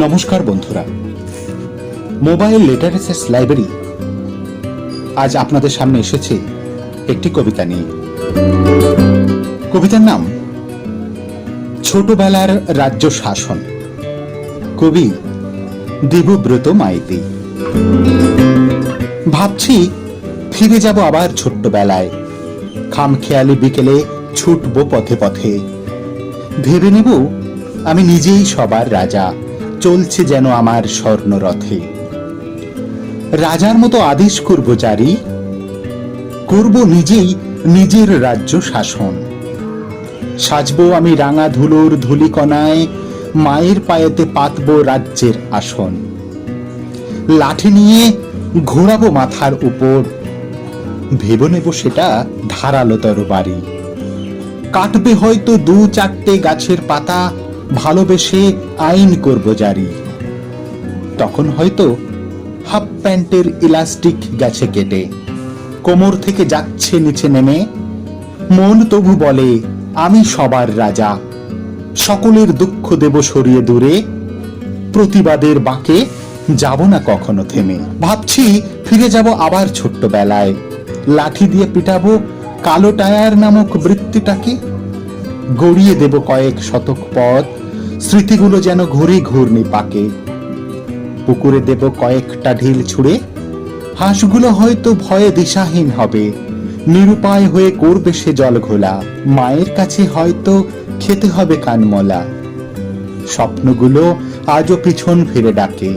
নমস্কার বন্ধুরা, mobile literature library আজ আপনাদের সামনে এসেছে একটি কবিতা নিয়ে। কবিতার নাম ছোটবেলার রাজ্য শাসন, কবি দেবব্রত মাইতি। ভাবছি ফিরে যাব আবার ছোট্টবেলায়, খামখেয়ালি বিকেলে ছুটবো পথে পথে। ভেবে নেব আমি নিজেই সবার রাজা, চলছে যেন আমার স্বর্ণরথে। রাজার মতো আদেশ করব জারি, করব নিজেই নিজের রাজ্য শাসন। সাজবো আমি রাঙা ধুলোর ধূলিকণায়, মায়ের পায়েতে পাতবো রাজ্যের আসন। লাঠি নিয়ে ঘোরাবো মাথার উপর, ভেবে নেব সেটা ধারালো তরবারি। কাটবে হয়তো দু চারটে গাছের পাতা, ভালোবেসে আইন করব জারি। তখন হয়তো হাফ প্যান্টের ইলাস্টিক গেছে কেটে, কোমর থেকে যাচ্ছে নিচে নেমে। মন তবু বলে আমি সবার রাজা, সকলের দুঃখ দেব সরিয়ে দূরে। প্রতিবাদের বাঁকে যাব না কখনো থেমে। ভাবছি ফিরে যাব আবার ছোট্টবেলায়, লাঠি দিয়ে পিটাবো কালো টায়ার নামক বৃত্তিটাকে। গড়িয়ে দেব কয়েক শতক পথ, স্মৃতিগুলো যেন ঘুরে ঘূর্ণি পাকে। পুকুরে দেব কয়েকটা ঢিল ছুঁড়ে, হাঁসগুলো হয়তো ভয়ে দিশাহীন হবে। নিরুপায় হয়ে করবে সে জল ঘোলা, মায়ের কাছে হয়তো খেতে হবে কানমলা। স্বপ্নগুলো আজও পিছন ফিরে ডাকে,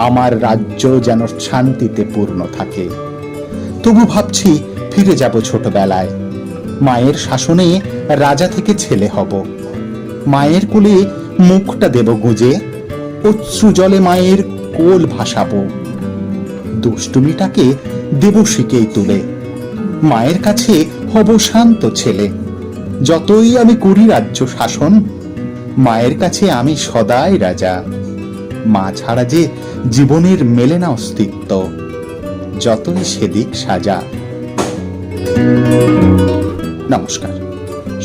আমার রাজ্য যেন শান্তিতে পূর্ণ থাকে। তবু ভাবছি ফিরে যাব ছোটবেলায়, মায়ের শাসনে রাজা থেকে ছেলে হব। মায়ের কোলে মুখটা দেব গুঁজে, অশ্রু জলে মায়ের কোল ভাসাবো। দুষ্টুমিটাকে দেব শিকেই তুলে, মায়ের কাছে হব শান্ত ছেলে। যতই আমি করি রাজ্য শাসন, মায়ের কাছে আমি সদাই রাজা। মা ছাড়া যে জীবনের মেলে না অস্তিত্ব, যতই সেদিক সাজা। নমস্কার,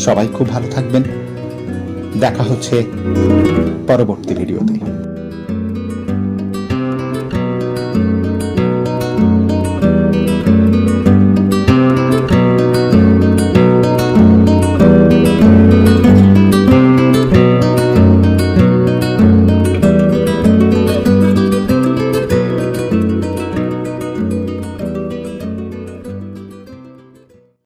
সবাই খুব ভালো থাকবেন। দেখা হচ্ছে পরবর্তী ভিডিওতে।